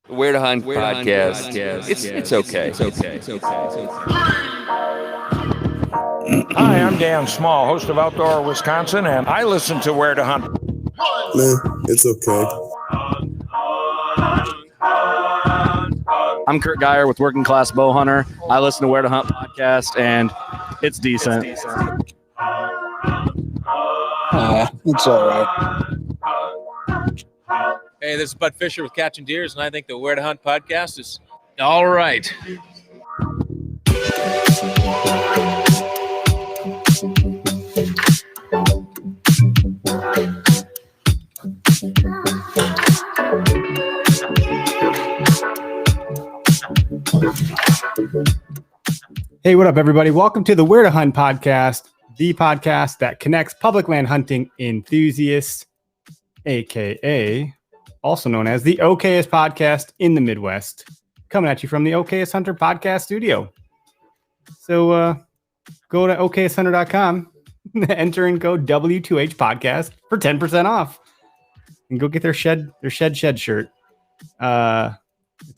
Where to Hunt podcast. It's okay. Hi, I'm Dan Small, host of Outdoor Wisconsin, and I listen to Where to Hunt. It's okay. I'm Kurt Geyer with Working Class Bow Hunter. I listen to Where to Hunt podcast, and it's decent. It's all right. Hey, this is Bud Fisher with Catching Deers, and I think the Where to Hunt podcast is all right. Hey, what up, everybody? Welcome to the Where to Hunt podcast, the podcast that connects public land hunting enthusiasts, aka also known as the okayest podcast in the Midwest, coming at you from the Okayest Hunter podcast studio. So go to okayesthunter.com, enter and code W2H podcast for 10% off, and go get their shed shirt. It's a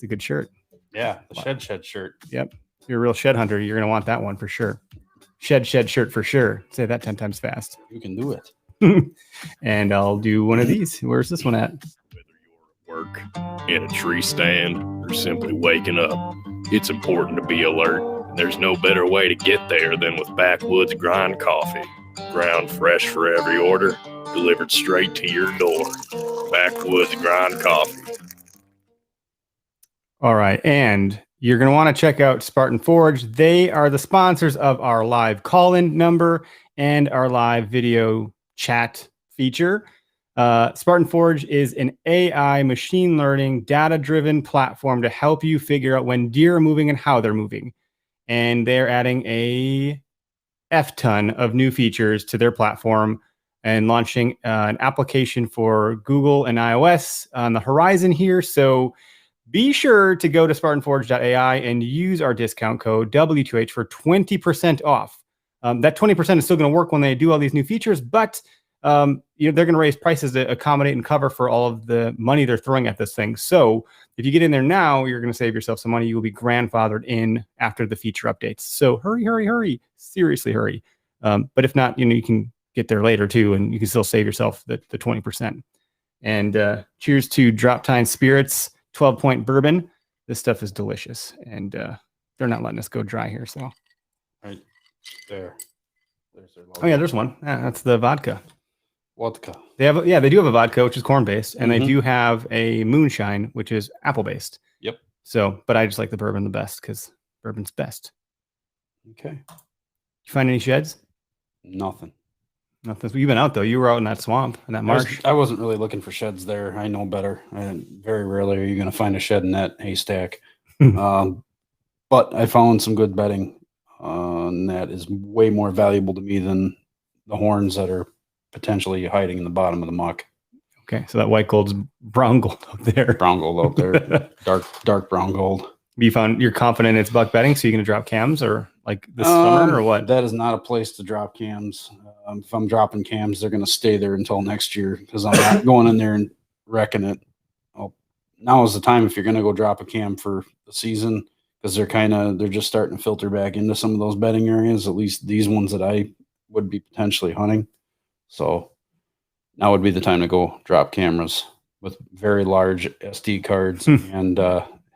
good shirt. Yeah, the shed shirt. Yep. If you're a real shed hunter, you're going to want that one for sure. Shed shirt for sure. Say that 10 times fast. You can do it. And I'll do one of these. Where's this one at? Work, in a tree stand, or simply waking up, it's important to be alert. There's no better way to get there than with Backwoods Grind Coffee. Ground fresh for every order, delivered straight to your door. Backwoods Grind Coffee. All right. And you're going to want to check out Spartan Forge. They are the sponsors of our live call-in number and our live video chat feature. Spartan Forge is an AI machine learning data-driven platform to help you figure out when deer are moving and how they're moving. And they're adding a F-ton of new features to their platform and launching an application for Google and iOS on the horizon here. So be sure to go to SpartanForge.ai and use our discount code W2H for 20% off. That 20% is still going to work when they do all these new features, but they're going to raise prices to accommodate and cover for all of the money they're throwing at this thing. So if you get in there now, you're going to save yourself some money. You will be grandfathered in after the feature updates. So hurry. Seriously, hurry. But if not, you can get there later too, and you can still save yourself the 20%. And cheers to Drop Time Spirits 12-point bourbon. This stuff is delicious, and they're not letting us go dry here. So Right there. There's their logo. Oh yeah, there's one. Yeah, that's the vodka. Vodka. They do have a vodka, which is corn-based, and they do have a moonshine, which is apple-based. Yep. So, but I just like the bourbon the best because bourbon's best. Okay. You find any sheds? Nothing. Nothing. You've been out though. You were out in that swamp, in that marsh. I wasn't really looking for sheds there. I know better. Very rarely are you going to find a shed in that haystack. But I found some good bedding, and that is way more valuable to me than the horns that are potentially hiding in the bottom of the muck. Okay, so that white gold's brown gold up there. Brown gold out there. dark brown gold. You're confident it's buck bedding, so you're going to drop cams or like this summer or what? That is not a place to drop cams. If I'm dropping cams, they're going to stay there until next year because I'm not going in there and wrecking it. Now is the time if you're going to go drop a cam for the season because they're just starting to filter back into some of those bedding areas, at least these ones that I would be potentially hunting. So now would be the time to go drop cameras with very large SD cards and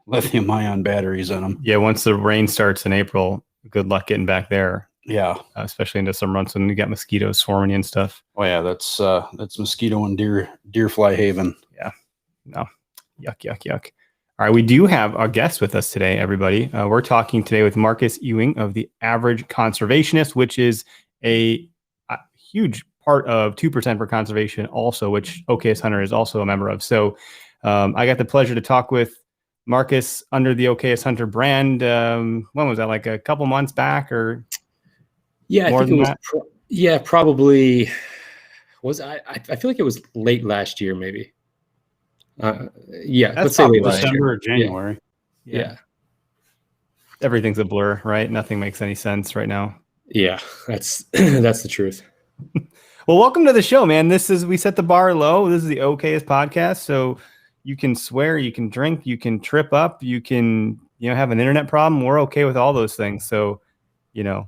lithium ion batteries in them. Yeah, once the rain starts in April, good luck getting back there. Yeah, especially into some months when you got mosquitoes swarming and stuff. Oh yeah, that's mosquito and deer fly haven. Yeah, no, yuck. All right, we do have our guest with us today, everybody. We're talking today with Marcus Ewing of the Average Conservationist, which is a huge part of 2% for Conservation, also, which Okayest Hunter is also a member of. So I got the pleasure to talk with Marcus under the Okayest Hunter brand. When was that? Like a couple months back, or? Yeah, I think it was. Probably. I feel like it was late last year, maybe. Let's say late December or January. Yeah. Everything's a blur, right? Nothing makes any sense right now. Yeah, that's the truth. Well, welcome to the show, man. We set the bar low. This is the Okayest podcast. So you can swear, you can drink, you can trip up, you can, have an internet problem. We're okay with all those things. So, yours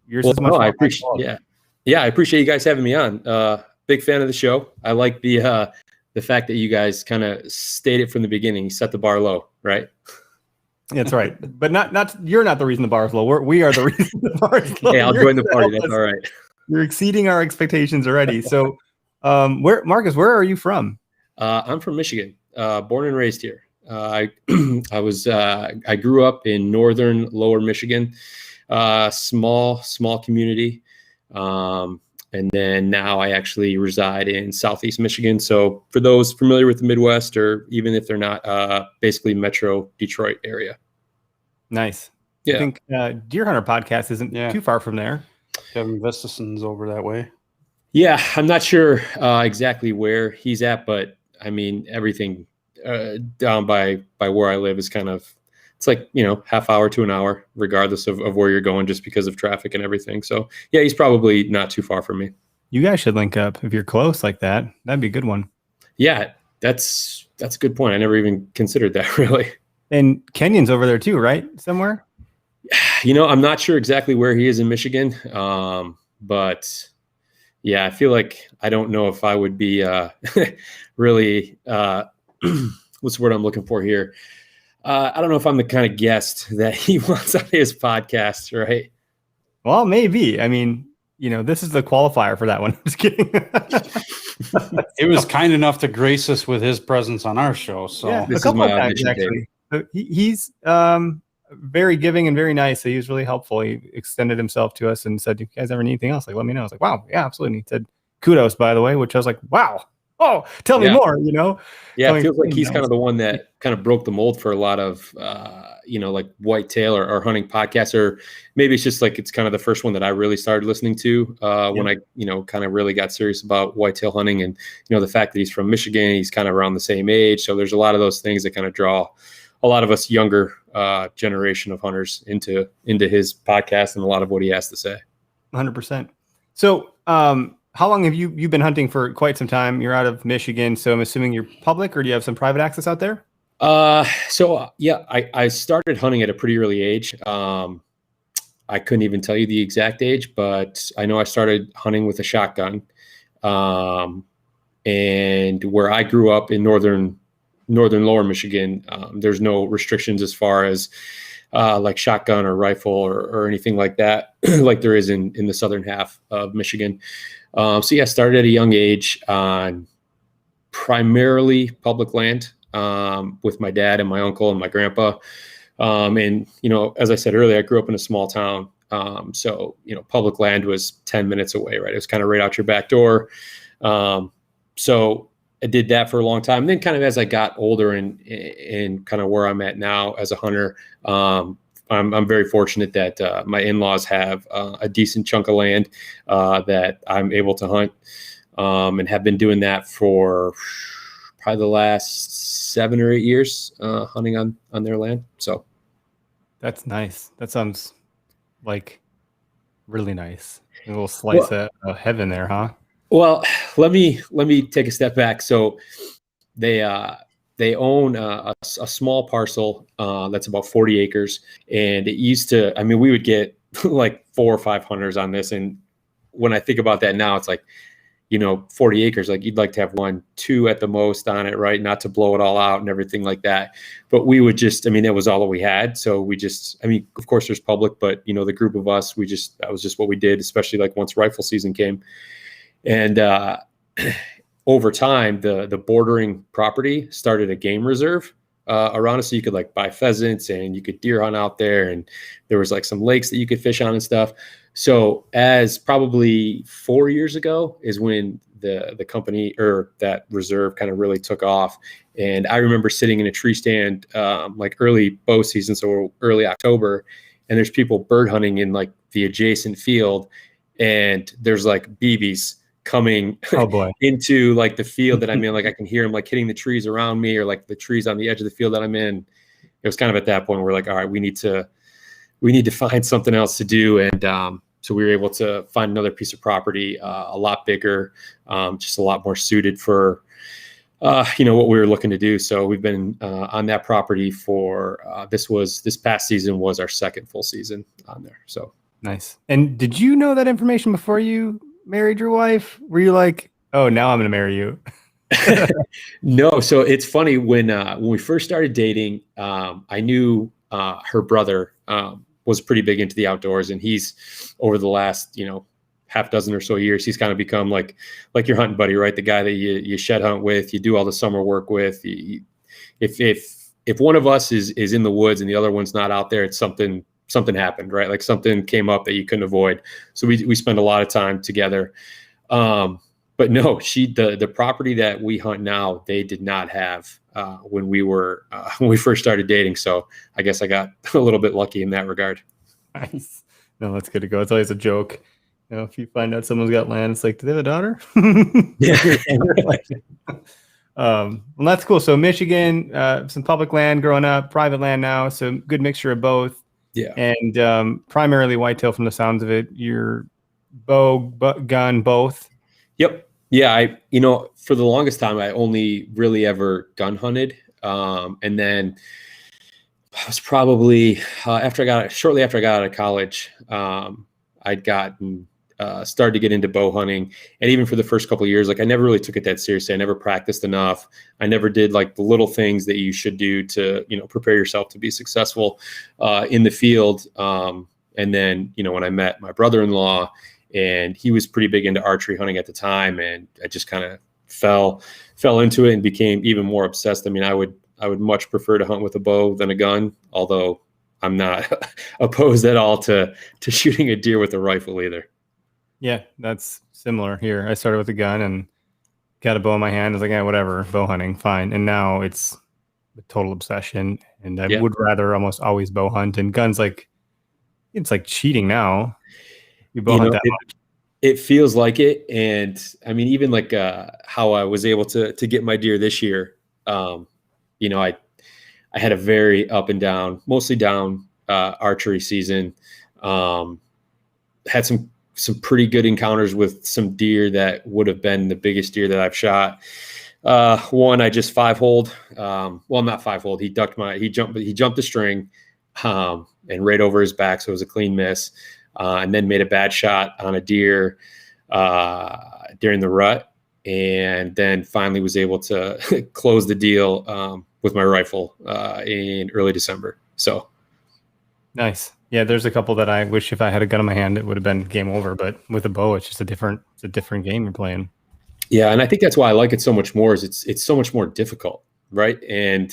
is much more. I appreciate, I appreciate you guys having me on. Big fan of the show. I like the fact that you guys kind of stated from the beginning, you set the bar low, right? That's right. But you're not the reason the bar is low. We are the reason the bar is low. Hey, I'll join the party. That's all right. You're exceeding our expectations already. So, Marcus, where are you from? I'm from Michigan, born and raised here. I grew up in northern lower Michigan, small community. And then now I actually reside in southeast Michigan. So for those familiar with the Midwest, or even if they're not, basically Metro Detroit area. Nice. Yeah. I think Deer Hunter podcast isn't too far from there. Kevin Vestison's over that way. Yeah, I'm not sure exactly where he's at, but I mean, everything down by where I live is kind of, it's like, half hour to an hour, regardless of where you're going, just because of traffic and everything. So yeah, he's probably not too far from me. You guys should link up if you're close like that. That'd be a good one. Yeah, that's a good point. I never even considered that, really. And Kenyon's over there too, right? Somewhere? I'm not sure exactly where he is in Michigan. But yeah, I feel like, I don't know if I would be really, what's the word I'm looking for here? I don't know if I'm the kind of guest that he wants on his podcast, right? Well, maybe. I mean, this is the qualifier for that one. I'm just kidding. It was kind enough to grace us with his presence on our show. So yeah, this is my audition, actually. So he's very giving and very nice. So he was really helpful. He extended himself to us and said, "If you guys ever need anything else, let me know." I was like, "Wow, yeah, absolutely." And he said, "Kudos, by the way," which I was like, "Wow. Oh, tell me more." Yeah, it feels like he's kind of the one that kind of broke the mold for a lot of, like whitetail or hunting podcasts, or maybe it's just like it's kind of the first one that I really started listening to when I, kind of really got serious about whitetail hunting. And, the fact that he's from Michigan, he's kind of around the same age. So there's a lot of those things that kind of draw a lot of us younger generation of hunters into his podcast and a lot of what he has to say. 100%. So, how long have you been hunting? For quite some time. You're out of Michigan, so I'm assuming you're public, or do you have some private access out there? I started hunting at a pretty early age. I couldn't even tell you the exact age, but I know I started hunting with a shotgun. And where I grew up in northern lower Michigan, there's no restrictions as far as like shotgun or rifle or anything like that, like there is in the southern half of Michigan. Started at a young age on primarily public land with my dad and my uncle and my grandpa. And, as I said earlier, I grew up in a small town. Public land was 10 minutes away, right? It was kind of right out your back door. So I did that for a long time. And then kind of as I got older and kind of where I'm at now as a hunter, I'm very fortunate that my in-laws have a decent chunk of land that I'm able to hunt, and have been doing that for probably the last 7 or 8 years, hunting on their land. So that's nice. That sounds like really nice. A little slice of heaven there, huh? Well, let me take a step back. So they own a small parcel that's about 40 acres. And it used to, we would get like 4 or 5 hunters on this. And when I think about that now, it's like, 40 acres, like you'd like to have 1, 2 at the most on it, right? Not to blow it all out and everything like that. But we would just, that was all that we had. So we just, of course there's public, but the group of us, that was just what we did, especially like once rifle season came. And over time, the bordering property started a game reserve around us. So you could like buy pheasants and you could deer hunt out there. And there was like some lakes that you could fish on and stuff. So as probably 4 years ago is when the company or that reserve kind of really took off. And I remember sitting in a tree stand like early bow season, so early October, and there's people bird hunting in like the adjacent field. And there's like BBs coming into like the field that I'm in. Like I can hear them like hitting the trees around me or like the trees on the edge of the field that I'm in. It was kind of at that point where we're like, all right, we need to find something else to do. And so we were able to find another piece of property, a lot bigger, just a lot more suited for what we were looking to do. So we've been on that property for this past season was our second full season on there. So nice. And did you know that information before you married your wife? Were you like, oh, now I'm going to marry you? No. So it's funny when we first started dating, I knew her brother was pretty big into the outdoors, and he's over the last, half dozen or so years, he's kind of become like your hunting buddy, right? The guy that you shed hunt with, you do all the summer work with. If one of us is in the woods and the other one's not out there, it's something happened, right? Like something came up that you couldn't avoid. So we spend a lot of time together. But no, the property that we hunt now, they did not have when we first started dating. So I guess I got a little bit lucky in that regard. Nice. No, that's good to go. It's always a joke. If you find out someone's got land, it's like, do they have a daughter? Yeah. Well, that's cool. So Michigan, some public land growing up, private land now. So good mixture of both. Yeah. And primarily whitetail from the sounds of it. Your bow, gun, both. Yep. Yeah. For the longest time, I only really ever gun hunted. And then I was probably shortly after I got out of college, I'd gotten started to get into bow hunting. And even for the first couple of years, like I never really took it that seriously. I never practiced enough. I never did like the little things that you should do to, prepare yourself to be successful in the field. And then, when I met my brother-in-law, and he was pretty big into archery hunting at the time, and I just kind of fell into it and became even more obsessed. I mean, I would much prefer to hunt with a bow than a gun, although I'm not opposed at all to shooting a deer with a rifle either. Yeah, that's similar here. I started with a gun and got a bow in my hand. I was like, yeah, whatever, bow hunting, fine. And now it's a total obsession. And I would rather almost always bow hunt. And guns, it's like cheating now. You bow hunt that much. It feels like it. And I mean, even like how I was able to get my deer this year, I had a very up and down, mostly down archery season. Had some pretty good encounters with some deer that would have been the biggest deer that I've shot. One I just 5-holed. Well, not 5-holed. He jumped the string and right over his back, so it was a clean miss. And then made a bad shot on a deer during the rut, and then finally was able to close the deal with my rifle in early December. So nice. Yeah, there's a couple that I wish if I had a gun in my hand, it would have been game over. But with a bow, it's just a different game you're playing. Yeah, and I think that's why I like it so much more. Is it's so much more difficult, right? And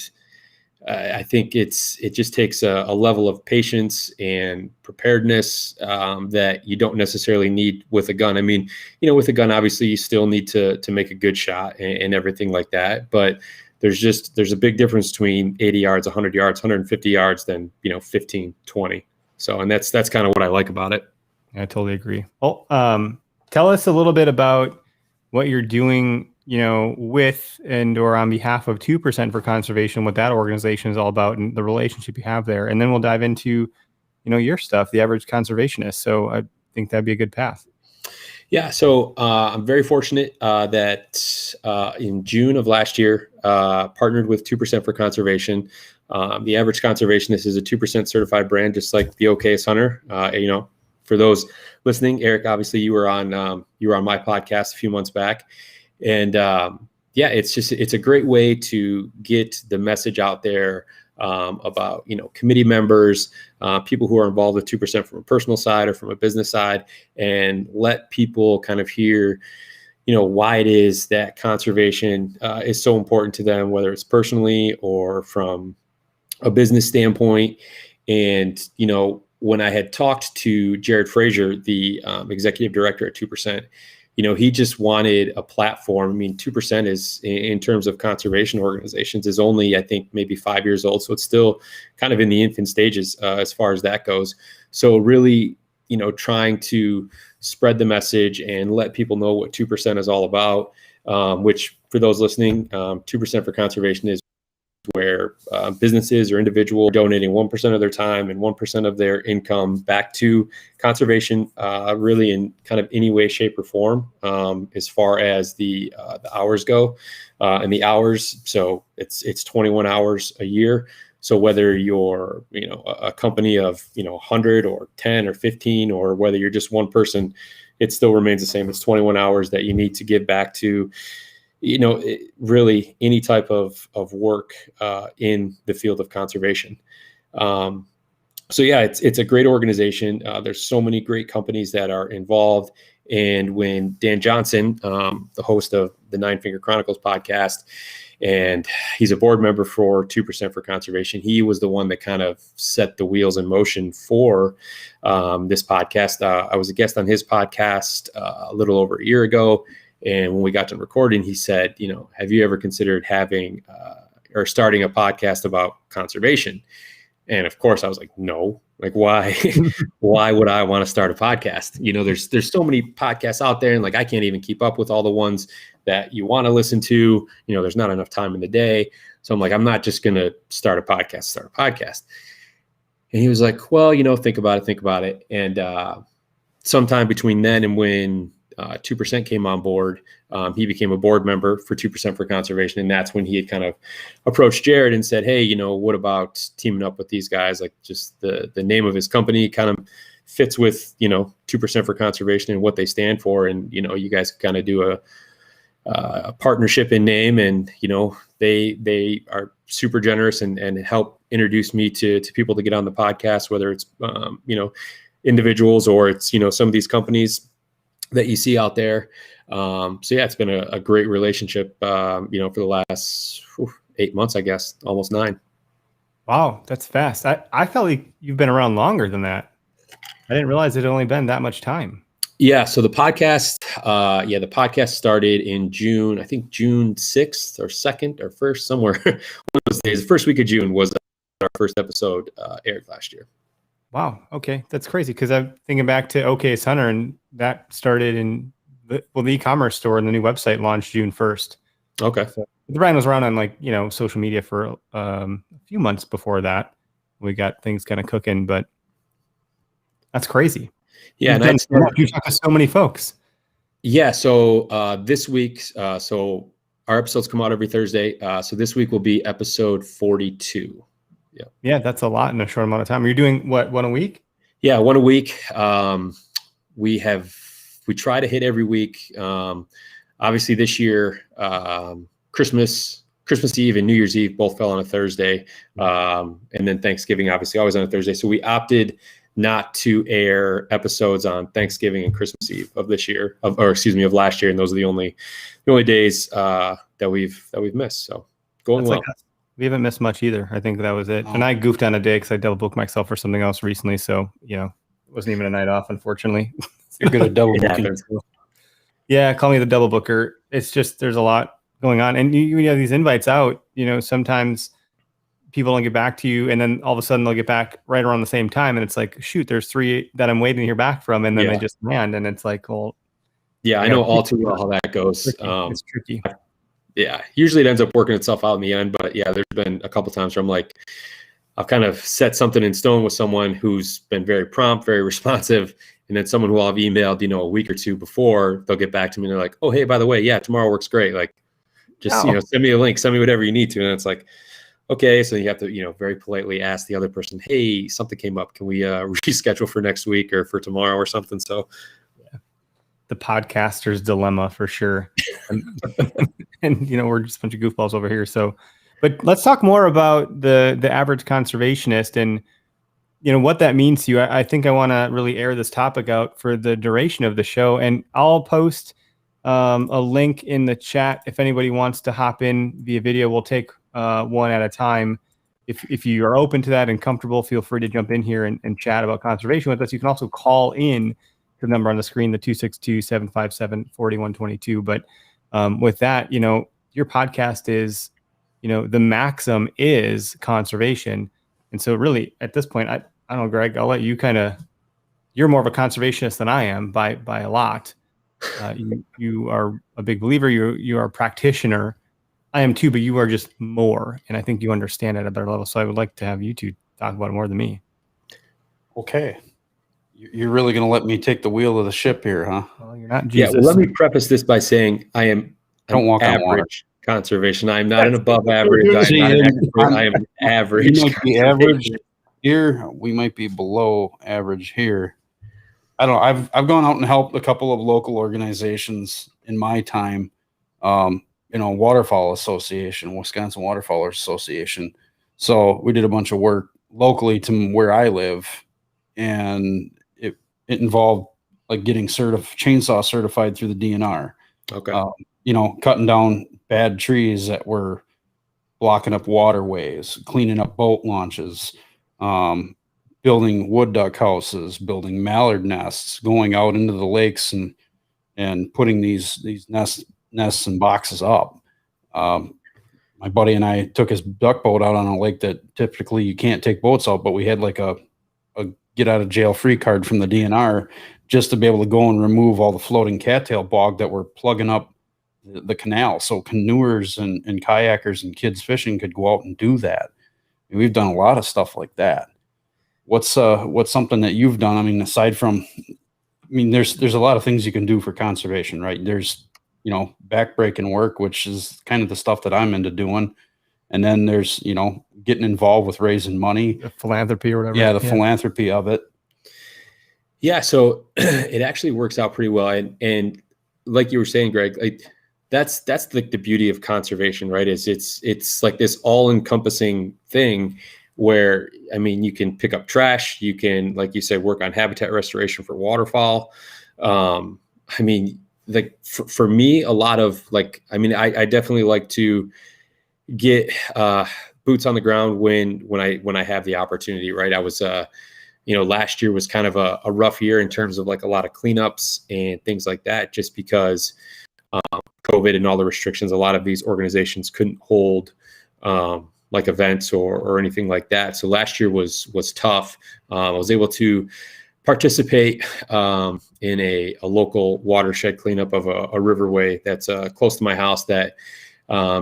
I think it just takes a level of patience and preparedness that you don't necessarily need with a gun. I mean, with a gun, obviously you still need to make a good shot and everything like that. But there's a big difference between 80 yards, 100 yards, 150 yards than 15, 20. So, and that's kind of what I like about it. I totally agree. Well, tell us a little bit about what you're doing, with and or on behalf of 2% for Conservation, what that organization is all about and the relationship you have there. And then we'll dive into, your stuff, the Average Conservationist. So I think that'd be a good path. Yeah. So I'm very fortunate that in June of last year, partnered with 2% for Conservation. The Average Conservationist is a 2% certified brand, just like the OKS Hunter. For those listening, Eric, obviously you were on my podcast a few months back, and it's a great way to get the message out there about committee members, people who are involved with 2% from a personal side or from a business side, and let people kind of hear why it is that conservation is so important to them, whether it's personally or from a business standpoint. And when I had talked to Jared Frazier, the executive director at 2%, he just wanted a platform. I mean, 2% is, in terms of conservation organizations, is only, I think, maybe 5 years old. So it's still kind of in the infant stages as far as that goes. So really, trying to spread the message and let people know what 2% is all about, which for those listening, 2% for Conservation is where businesses or individuals are donating 1% of their time and 1% of their income back to conservation, really in kind of any way, shape, or form, as far as the hours go. And the hours, so it's 21 hours a year. So whether you're, a company of, 100 or 10 or 15, or whether you're just one person, it still remains the same. It's 21 hours that you need to give back to, really any type of work in the field of conservation. So yeah, it's a great organization. There's so many great companies that are involved. And when Dan Johnson, the host of the Nine Finger Chronicles podcast, and he's a board member for 2% for Conservation, he was the one that kind of set the wheels in motion for this podcast. I was a guest on his podcast a little over a year ago. And when we got to recording, he said, have you ever considered having or starting a podcast about conservation? And of course I was like, no, like why, why would I want to start a podcast? There's so many podcasts out there, and like, I can't even keep up with all the ones that you want to listen to. There's not enough time in the day. So I'm like, I'm not just going to start a podcast. And he was like, well, think about it. And sometime between then and when 2% came on board, he became a board member for 2% for Conservation. And that's when he had kind of approached Jared and said, hey, what about teaming up with these guys? Like, just the name of his company kind of fits with, 2% for Conservation and what they stand for. And, you guys kind of do a partnership in name, and, they are super generous and help introduce me to people to get on the podcast, whether it's, individuals or it's, some of these companies that you see out there. So yeah, it's been a great relationship, for the last 8 months, I guess, almost 9. Wow, that's fast. I felt like you've been around longer than that. I didn't realize it had only been that much time. Yeah. So the podcast started in June, I think June 6th or 2nd or 1st, somewhere. One of those days. The first week of June was our first episode aired last year. Wow. Okay. That's crazy. Cause I'm thinking back to OK's Hunter, and that started in the e-commerce store, and the new website launched June 1st. Okay. So the brand was around on social media for a few months before that. We got things kind of cooking, but that's crazy. Yeah. You talk to so many folks. Yeah. So this week, so our episodes come out every Thursday. So this week will be episode 42. Yeah, that's a lot in a short amount of time. Are you doing one a week? Yeah, one a week. We try to hit every week. Obviously this year, Christmas Eve and New Year's Eve both fell on a Thursday. And then Thanksgiving, obviously always on a Thursday. So we opted not to air episodes on Thanksgiving and Christmas Eve of this year, of last year. And those are the only days that we've missed. So going well. We haven't missed much either. I think that was it. And I goofed on a day because I double booked myself for something else recently. So, it wasn't even a night off, unfortunately. You're good at double booking. Yeah, call me the double booker. It's just, there's a lot going on. And you have these invites out, sometimes people don't get back to you, and then all of a sudden they'll get back right around the same time. And it's like, shoot, there's 3 that I'm waiting to hear back from. And then they just land. And it's like, well. Yeah, I know all too well how that goes. It's tricky. Yeah, usually it ends up working itself out in the end. But yeah, there's been a couple times where I'm like, I've kind of set something in stone with someone who's been very prompt, very responsive. And then someone who I've emailed, a week or two before, they'll get back to me and they're like, oh, hey, by the way, yeah, tomorrow works great. Like, just, send me a link, send me whatever you need to. And it's like, okay. So you have to, very politely ask the other person, hey, something came up. Can we reschedule for next week or for tomorrow or something? So the podcaster's dilemma for sure. And we're just a bunch of goofballs over here. So, but let's talk more about the average conservationist and, what that means to you. I think I want to really air this topic out for the duration of the show, and I'll post a link in the chat. If anybody wants to hop in via video, we'll take one at a time. If you are open to that and comfortable, feel free to jump in here and chat about conservation with us. You can also call in the number on the screen, the 262-757-4122. But with that, your podcast is, the maxim is conservation. And so really at this point, I don't know, Greg, I'll let you you're more of a conservationist than I am by a lot. You are a big believer. You are a practitioner. I am too, but you are just more, and I think you understand at a better level. So I would like to have you two talk about it more than me. Okay. You're really going to let me take the wheel of the ship here, huh? Well, you're not Yeah. Jesus. Well, let me preface this by saying I am Don't walk on water. average conservation. I am not an above average. I am See, not an and expert. I am an average. You might be average conservation. here. We might be below average here. I don't know. I've gone out and helped a couple of local organizations in my time. Waterfowl Association, Wisconsin Waterfowlers Association. So we did a bunch of work locally to where I live, and it involved like getting chainsaw certified through the DNR. Okay. Cutting down bad trees that were blocking up waterways, cleaning up boat launches, building wood duck houses, building mallard nests, going out into the lakes and putting these nests and boxes up. My buddy and I took his duck boat out on a lake that typically you can't take boats out, but we had like a get out of jail free card from the DNR just to be able to go and remove all the floating cattail bog that were plugging up the canal. So canoers and kayakers and kids fishing could go out and do that. And we've done a lot of stuff like that. What's something that you've done? I mean, aside from, there's a lot of things you can do for conservation, right? There's, backbreaking work, which is kind of the stuff that I'm into doing. And then there's, getting involved with raising money. The philanthropy or whatever. Yeah, the philanthropy of it. Yeah, so it actually works out pretty well. And like you were saying, Greg, like that's like the beauty of conservation, right? Is it's like this all-encompassing thing where, you can pick up trash, you can, like you said, work on habitat restoration for waterfowl. Like for me, a lot of I definitely like to get boots on the ground when I have the opportunity, right? I was last year was kind of a rough year in terms of like a lot of cleanups and things like that, just because COVID and all the restrictions. A lot of these organizations couldn't hold like events or anything like that. So last year was tough. I was able to participate in a local watershed cleanup of a riverway that's close to my house that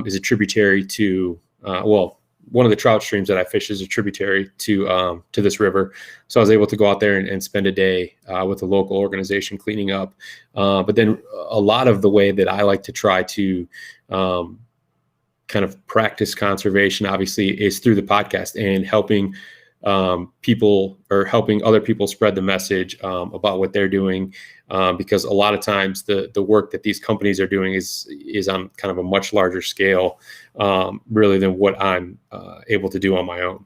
is a tributary to one of the trout streams that I fish is a tributary to this river. So I was able to go out there and spend a day with a local organization cleaning up. But then a lot of the way that I like to try to kind of practice conservation, obviously, is through the podcast and helping people or helping other people spread the message about what they're doing. Because a lot of times the work that these companies are doing is on kind of a much larger scale, really than what I'm able to do on my own.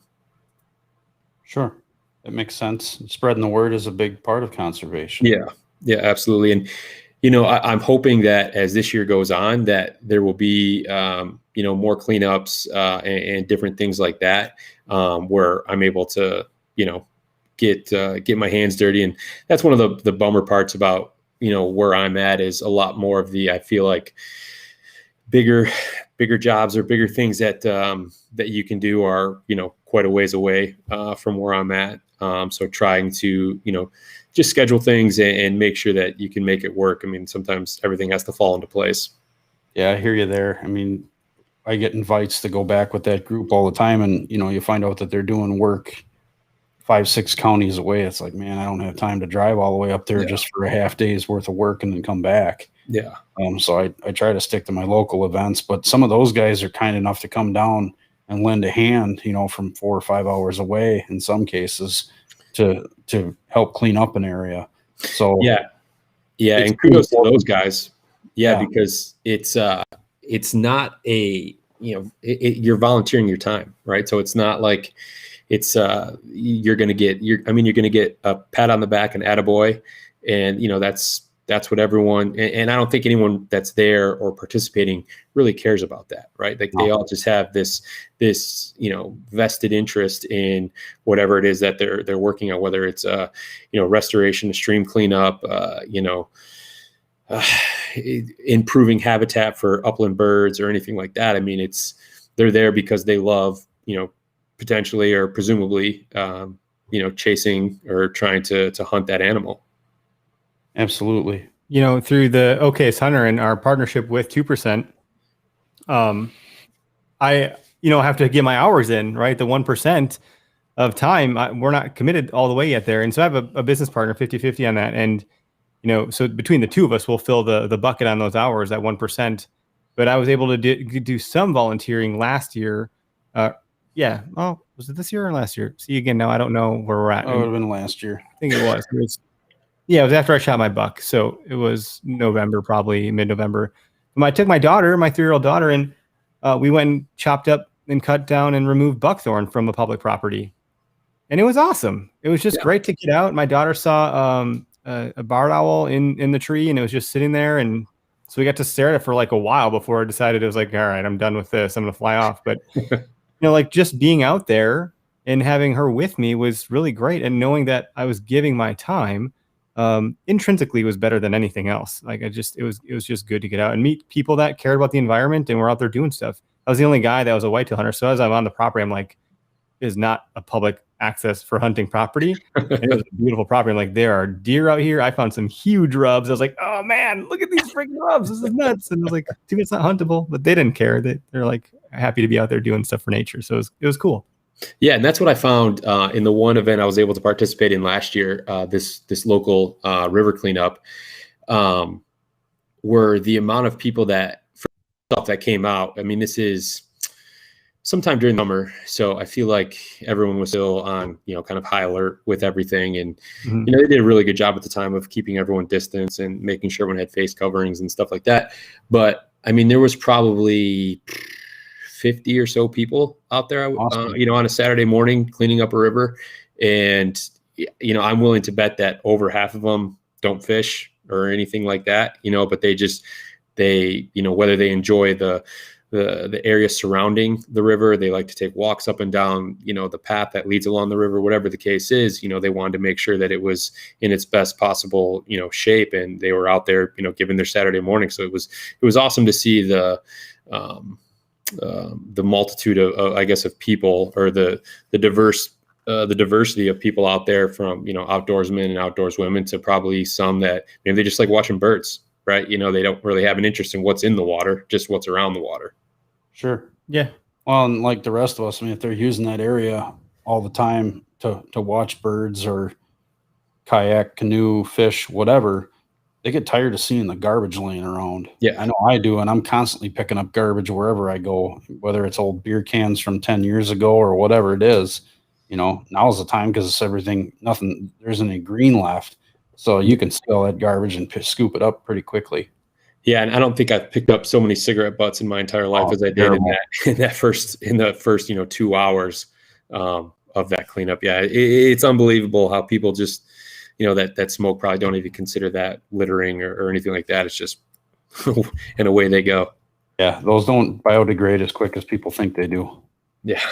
Sure. That makes sense. Spreading the word is a big part of conservation. Yeah, absolutely. And, I'm hoping that as this year goes on, that there will be, more cleanups and different things like that, where I'm able to, get my hands dirty. And that's one of the bummer parts about, where I'm at is a lot more of I feel like bigger jobs or bigger things that you can do are, quite a ways away from where I'm at. So trying to, just schedule things and make sure that you can make it work. Sometimes everything has to fall into place. Yeah, I hear you there. I get invites to go back with that group all the time, and you find out that they're doing work 5-6 counties away. It's like, man, I don't have time to drive all the way up there just for a half day's worth of work and then come back. Yeah. So I try to stick to my local events, but some of those guys are kind enough to come down and lend a hand, from 4 or 5 hours away in some cases to help clean up an area. So yeah, and kudos to those guys. Yeah, because it's not a you're volunteering your time, right? So it's not like it's you're gonna get a pat on the back and attaboy, and that's what everyone and I don't think anyone that's there or participating really cares about that, right? Like they all just have this vested interest in whatever it is that they're working on, whether it's restoration, stream cleanup, improving habitat for upland birds or anything like that. They're there because they love, potentially or presumably, chasing or trying to hunt that animal. Absolutely. Through the OK's Hunter and our partnership with 2%, I have to get my hours in, right? The 1% of time, we're not committed all the way yet there. And so I have a business partner 50-50 on that. And, so between the two of us, we'll fill the bucket on those hours at 1%. But I was able to do some volunteering last year. Yeah. Oh, was it this year or last year? See, again, now I don't know where we're at. Oh, it would have been last year. I think it was. It was after I shot my buck. So it was November, probably mid-November. I took my daughter, my 3-year-old daughter, and we went and chopped up and cut down and removed buckthorn from a public property. And it was awesome. It was just great to get out. My daughter saw a barred owl in the tree, and it was just sitting there. And so we got to stare at it for like a while before I decided it was like, all right, I'm done with this. I'm going to fly off. But, like just being out there and having her with me was really great. And knowing that I was giving my time intrinsically was better than anything else. Like it was just good to get out and meet people that cared about the environment and were out there doing stuff. I was the only guy that was a whitetail hunter. So as I'm on the property, I'm like, it is not a public access for hunting property. And it was a beautiful property. I'm like, there are deer out here. I found some huge rubs. I was like, oh man, look at these freaking rubs. This is nuts. And I was like, dude, it's not huntable, but they didn't care. They're like happy to be out there doing stuff for nature. So it was cool. Yeah, and that's what I found in the one event I was able to participate in last year, this local river cleanup, were the amount of people that came out. I mean, this is sometime during the summer, so I feel like everyone was still on, kind of high alert with everything, and they did a really good job at the time of keeping everyone distance and making sure everyone had face coverings and stuff like that. But I mean, there was probably 50 or so people out there, awesome. On a Saturday morning cleaning up a river. And, I'm willing to bet that over half of them don't fish or anything like that, but they whether they enjoy the area surrounding the river, they like to take walks up and down, the path that leads along the river, whatever the case is, they wanted to make sure that it was in its best possible, shape. And they were out there, giving their Saturday morning. So it was awesome to see the multitude of, I guess, of people, or the diversity of people out there, from, outdoorsmen and outdoorswomen to probably some that maybe they just like watching birds, right? They don't really have an interest in what's in the water, just what's around the water. Sure. Yeah. Well, and like the rest of us, I mean, if they're using that area all the time to watch birds or kayak, canoe, fish, whatever, they get tired of seeing the garbage laying around. Yeah, I know I do. And I'm constantly picking up garbage wherever I go, whether it's old beer cans from 10 years ago or whatever it is. Now's the time, because it's there isn't any green left. So you can see all that garbage and scoop it up pretty quickly. Yeah, and I don't think I've picked up so many cigarette butts in my entire life as I did in the first 2 hours of that cleanup. Yeah, it's unbelievable how people just, that smoke probably don't even consider that littering or anything like that. It's just, and away they go. Yeah, those don't biodegrade as quick as people think they do. Yeah.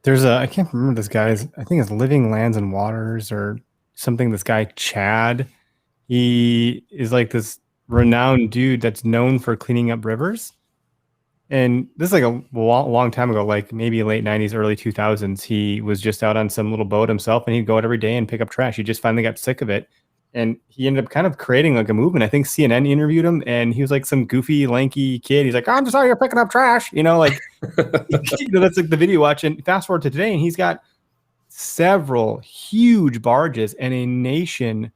There's I can't remember this guy's, I think it's Living Lands and Waters or something. This guy, Chad, he is like this renowned dude that's known for cleaning up rivers. And this is like a long time ago, like maybe late 90s, early 2000s. He was just out on some little boat himself, and he'd go out every day and pick up trash. He just finally got sick of it. And he ended up kind of creating like a movement. I think CNN interviewed him, and he was like some goofy, lanky kid. He's like, I'm just out here picking up trash, like, that's like the video watch. And fast forward to today, and he's got several huge barges and a nation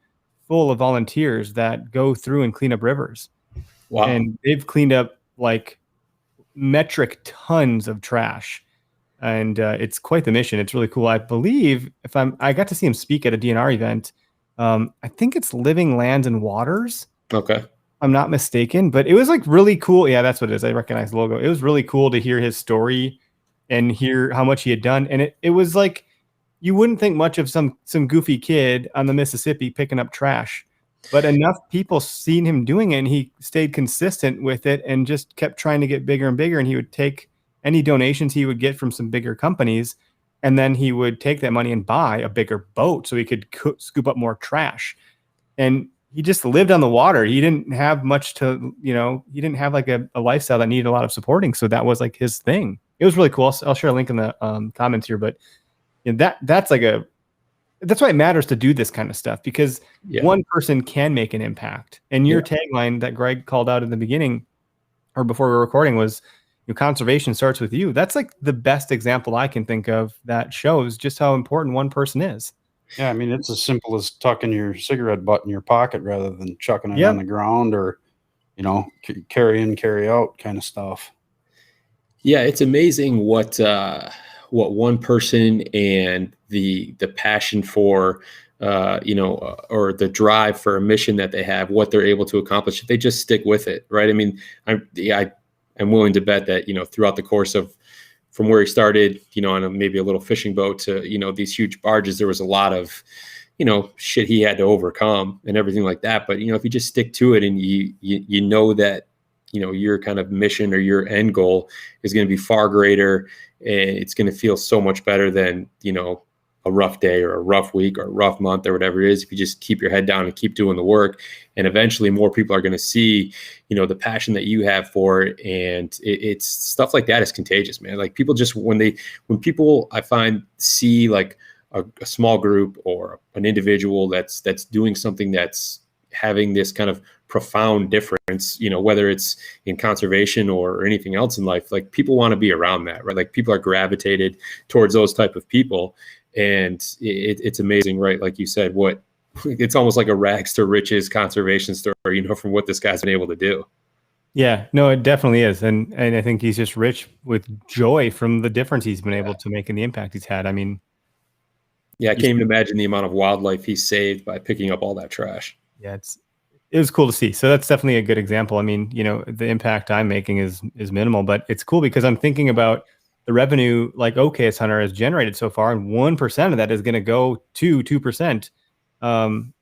full of volunteers that go through and clean up rivers. Wow. And they've cleaned up like metric tons of trash. And it's quite the mission. It's really cool. I believe I got to see him speak at a DNR event. I think it's Living Lands and Waters. Okay. I'm not mistaken, but it was like really cool. Yeah, that's what it is. I recognize the logo. It was really cool to hear his story and hear how much he had done. And it was like, you wouldn't think much of some goofy kid on the Mississippi picking up trash, but enough people seen him doing it, and he stayed consistent with it and just kept trying to get bigger and bigger. And he would take any donations he would get from some bigger companies, and then he would take that money and buy a bigger boat so he could scoop up more trash. And he just lived on the water. He didn't have much to, he didn't have like a lifestyle that needed a lot of supporting. So that was like his thing. It was really cool. I'll share a link in the comments here, but that's why it matters to do this kind of stuff, because one person can make an impact. And your tagline that Greg called out in the beginning or before we were recording was, conservation starts with you. That's like the best example I can think of that shows just how important one person is. Yeah, I mean, it's as simple as tucking your cigarette butt in your pocket rather than chucking it Yep. on the ground, or, carry in, carry out kind of stuff. Yeah, it's amazing what one person and the passion for or the drive for a mission that they have, what they're able to accomplish if they just stick with it, right? I mean, I'm willing to bet that throughout the course of from where he started, on maybe a little fishing boat to these huge barges, there was a lot of shit he had to overcome and everything like that. But if you just stick to it and you know that your kind of mission or your end goal is going to be far greater, and it's going to feel so much better than a rough day or a rough week or a rough month or whatever it is, if you just keep your head down and keep doing the work. And eventually more people are going to see the passion that you have for it. And it's stuff like that is contagious, man. Like people just when people I find see like a small group or an individual that's doing something that's having this kind of profound difference, whether it's in conservation or anything else in life, like people want to be around that, right? Like people are gravitated towards those type of people. And it's amazing, right? Like you said, it's almost like a rags to riches conservation story, from what this guy's been able to do. Yeah, no, it definitely is. And I think he's just rich with joy from the difference he's been able to make and the impact he's had. I mean, yeah, I can't even imagine the amount of wildlife he saved by picking up all that trash. Yeah, it was cool to see. So that's definitely a good example. I mean, the impact I'm making is minimal, but it's cool because I'm thinking about the revenue like OKS Hunter has generated so far, and 1% of that is going to go to 2%. And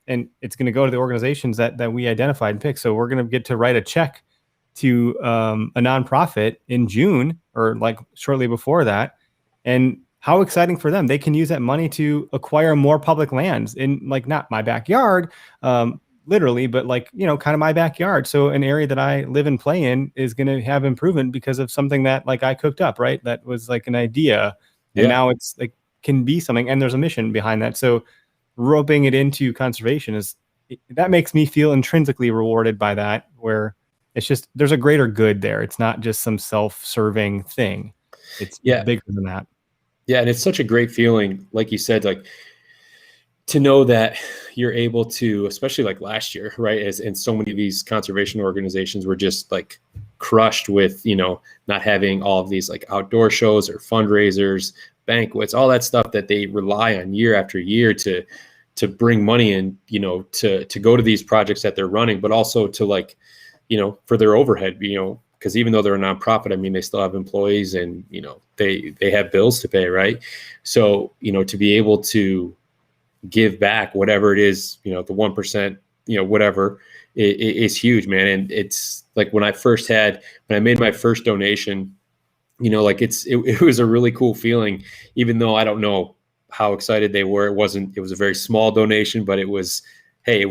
it's going to go to the organizations that we identified and picked. So we're going to get to write a check to a nonprofit in June or like shortly before that. And how exciting for them. They can use that money to acquire more public lands in like not my backyard, literally, but like, kind of my backyard. So an area that I live and play in is going to have improvement because of something that like I cooked up, right? That was like an idea. And now it's like can be something, and there's a mission behind that. So roping it into conservation that makes me feel intrinsically rewarded by that, where it's just, there's a greater good there. It's not just some self-serving thing. It's bigger than that. Yeah. And it's such a great feeling. Like you said, like to know that you're able to, especially like last year, right? And so many of these conservation organizations were just like crushed with, not having all of these like outdoor shows or fundraisers, banquets, all that stuff that they rely on year after year to bring money in, to go to these projects that they're running, but also to like, for their overhead, because even though they're a nonprofit, I mean, they still have employees and, they have bills to pay. Right. So, to be able to give back whatever it is, the 1%, whatever is huge, man. And it's like when I made my first donation, like it was a really cool feeling, even though I don't know how excited they were. It was a very small donation, but it was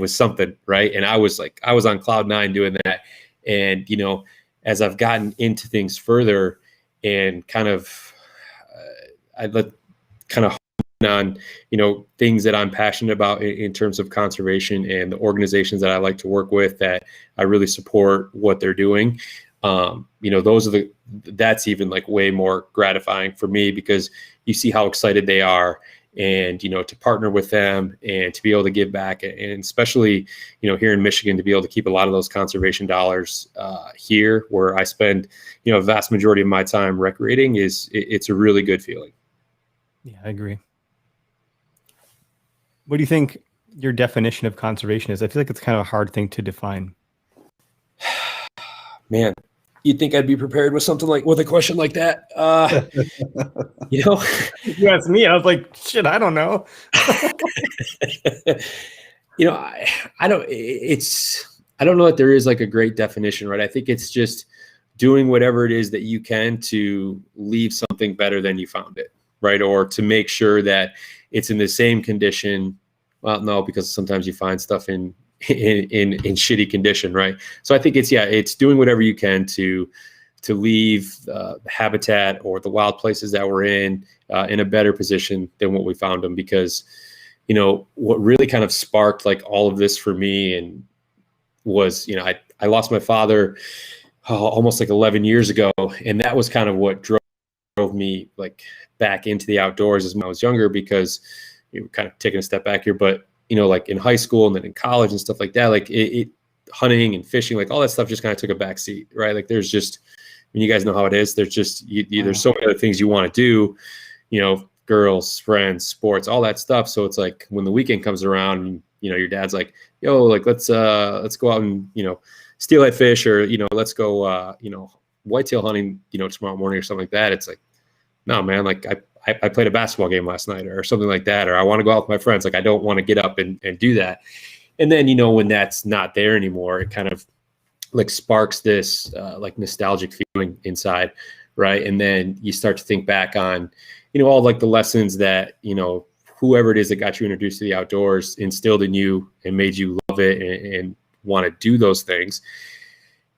something, right? And I was on cloud 9 doing that. And, as I've gotten into things further and kind of, on things that I'm passionate about in terms of conservation and the organizations that I like to work with that I really support what they're doing. That's even like way more gratifying for me because you see how excited they are, and to partner with them and to be able to give back, and especially here in Michigan, to be able to keep a lot of those conservation dollars here where I spend a vast majority of my time recreating it's a really good feeling. Yeah, I agree. What do you think your definition of conservation is? I feel like it's kind of a hard thing to define. Man, you'd think I'd be prepared with a question like that. You asked me, I was like, shit, I don't know. I don't know that there is like a great definition, right? I think it's just doing whatever it is that you can to leave something better than you found it, right? Or to make sure that it's in the same condition. Well, no, because sometimes you find stuff in shitty condition, right? So I think it's doing whatever you can to leave the habitat or the wild places that we're in a better position than what we found them. Because, what really kind of sparked like all of this for me and was, I lost my father almost like 11 years ago. And that was kind of what drove me like back into the outdoors as when I was younger, because you know, kind of taking a step back here, but you know, like in high school and then in college and stuff like that, like hunting and fishing, like all that stuff just kind of took a back seat, right? Like there's just, I mean, you guys know how it is. There's just, there's so many other things you want to do, you know, girls, friends, sports, all that stuff. So it's like when the weekend comes around, you know, your dad's like, yo, like, let's go out and, you know, steelhead fish, or, you know, let's go, you know, whitetail hunting, you know, tomorrow morning or something like that. It's like, no, man, like I played a basketball game last night or something like that, or I want to go out with my friends. Like, I don't want to get up and do that. And then, you know, when that's not there anymore, it kind of like sparks this like nostalgic feeling inside. Right. And then you start to think back on, you know, all like the lessons that, you know, whoever it is that got you introduced to the outdoors instilled in you and made you love it and want to do those things.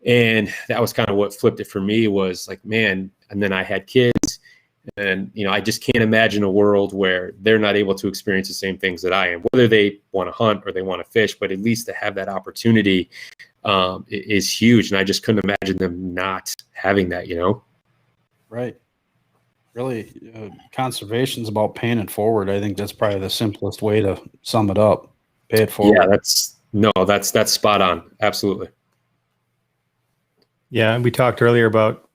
And that was kind of what flipped it for me, was like, man, and then I had kids, and, you know, I just can't imagine a world where they're not able to experience the same things that I am, whether they want to hunt or they want to fish, but at least to have that opportunity is huge. And I just couldn't imagine them not having that, you know? Right. Really, conservation's about paying it forward. I think that's probably the simplest way to sum it up. Pay it forward. Yeah, that's spot on. Absolutely. Yeah, we talked earlier about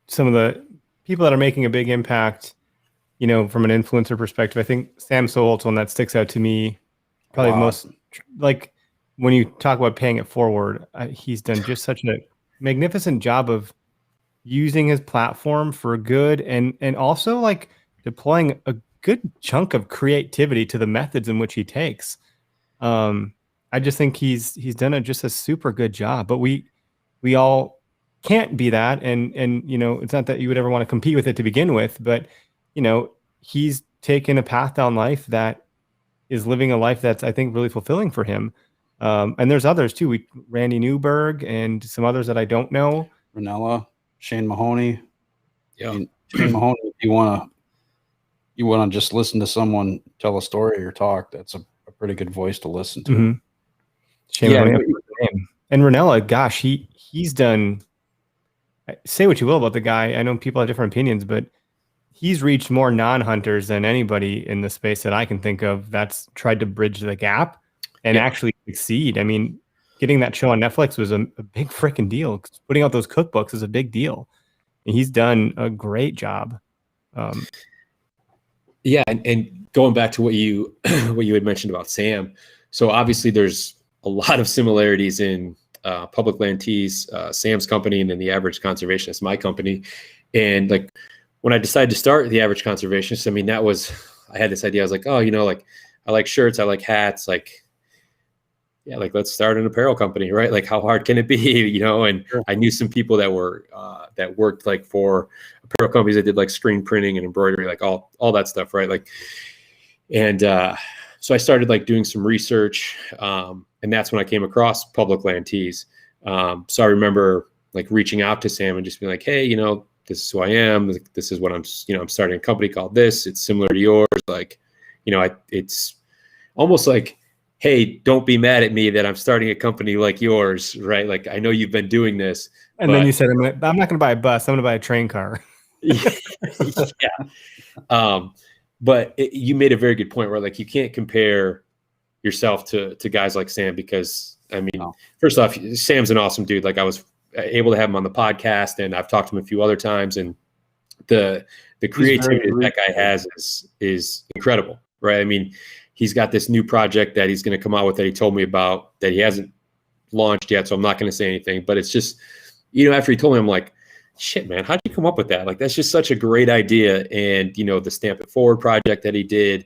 some of the people that are making a big impact, you know, from an influencer perspective. I think Sam Soul's one that sticks out to me probably most, like when you talk about paying it forward, he's done just such a magnificent job of using his platform for good, and also like deploying a good chunk of creativity to the methods in which he takes. I just think he's done just a super good job, but we all can't be that. And you know, it's not that you would ever want to compete with it to begin with, but you know, he's taken a path down life that is living a life that's, I think, really fulfilling for him. And there's others too. Randy Newberg and some others that I don't know. Ranella, Shane Mahoney. Yeah. I mean, Shane Mahoney, if you want to just listen to someone tell a story or talk, that's a pretty good voice to listen to. Mm-hmm. Shane Mahoney. And Ranella, gosh, he's done, say what you will about the guy. I know people have different opinions, but he's reached more non-hunters than anybody in the space that I can think of that's tried to bridge the gap and actually succeed. I mean, getting that show on Netflix was a big freaking deal. Putting out those cookbooks is a big deal. And he's done a great job. Yeah. And going back to what you had mentioned about Sam. So obviously there's a lot of similarities in Public Land Tees, Sam's company, and then the Average Conservationist, my company. And like when I decided to start the Average Conservationist, I mean, I had this idea. I was like, oh, you know, like I like shirts, I like hats, like, yeah, like let's start an apparel company, right? Like how hard can it be, you know? And sure. I knew some people that were that worked like for apparel companies that did like screen printing and embroidery, like all that stuff, right? Like, and so I started like doing some research, and that's when I came across Public Land Tees. So I remember like reaching out to Sam and just being like, hey, you know, this is who I am. This is what I'm starting a company called this. It's similar to yours. Like, you know, it's almost like, hey, don't be mad at me that I'm starting a company like yours, right? Like, I know you've been doing this. And then you said, I'm not going to buy a bus. I'm going to buy a train car. Yeah. But you made a very good point where like, you can't compare yourself to guys like Sam, because I mean, first off, Sam's an awesome dude. Like I was able to have him on the podcast, and I've talked to him a few other times, and the creativity that guy has is incredible, right? I mean, he's got this new project that he's going to come out with that he told me about that he hasn't launched yet. So I'm not going to say anything, but it's just, you know, after he told me, I'm like, shit, man, how'd you come up with that? Like, that's just such a great idea. And, you know, the Stamp It Forward project that he did,